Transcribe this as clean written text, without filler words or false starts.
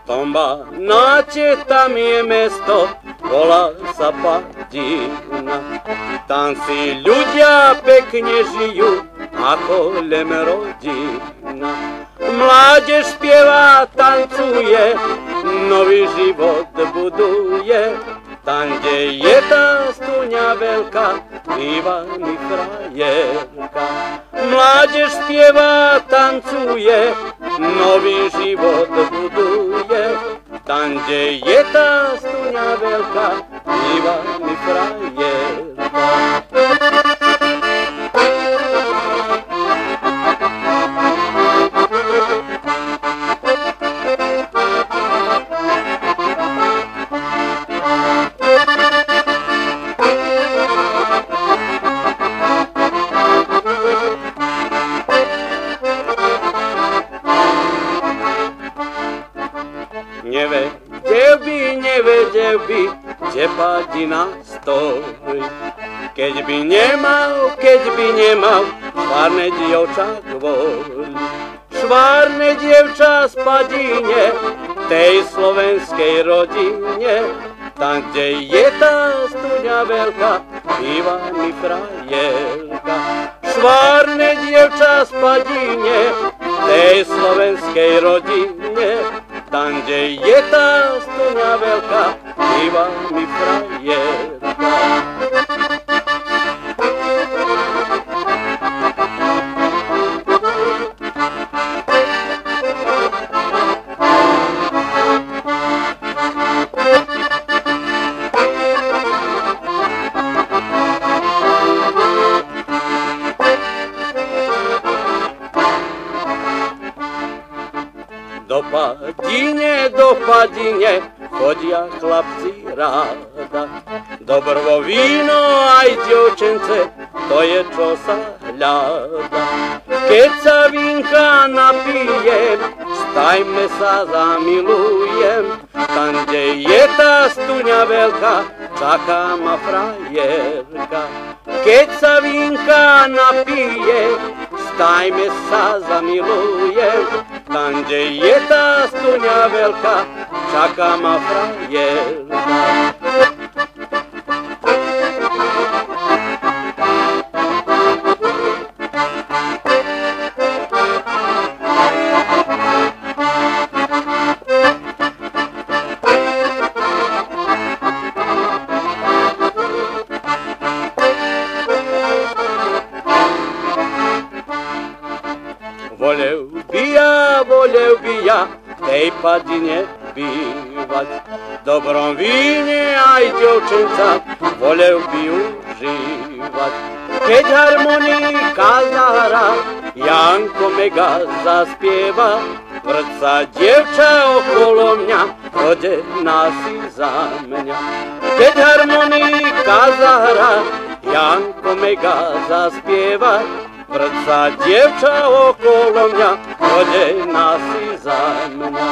Tomba naće, tam je mesto, volá sa Padina. Tam si ľudia pekne žijú, ako lem rodina. Mládež spieva, tancuje, nový život buduje. Tam, kde je tá stuňa veľká, býva mi frajerka. Mládež spieva, tancuje, nový život buduje. Tam, kde je tá stuňa veľká, býva mi frajerka. Nevedel by, kde Padina stojí. Keď by nemal, švárne dievča kvôli. Švárne dievča z Padine, tej slovenskej rodine. Tam, kde je tá stuňa veľká, býva mi frajerka. Švárne dievča z Padine, tej slovenskej rodine. Tam, kde je tá stuňa veľká, býva mi frajerka. Do Padine chodia chlapci ráda. Dobrovo víno aj dievčence, to je čo sa hľada. Keď sa vínka napijem, stajme sa zamilujem. Tam, kde je tá stuňa veľká, čaká ma frajerka. Keď sa vínka napijem, stajme sa zamilujem. Tam, kde je tá stuňa veľká, čaká ma frajerka. Volel by ja tej Padine bývať. Dobrom víne aj dievčenca volel by užívať. Keď harmonika zahrá, Janko Mega zaspieva, vrca dievča okolo mňa, rodená si za mňa. Keď harmonika zahrá, Janko Mega zaspieva, vrca dievča okolo mňa, rodená si za mňa.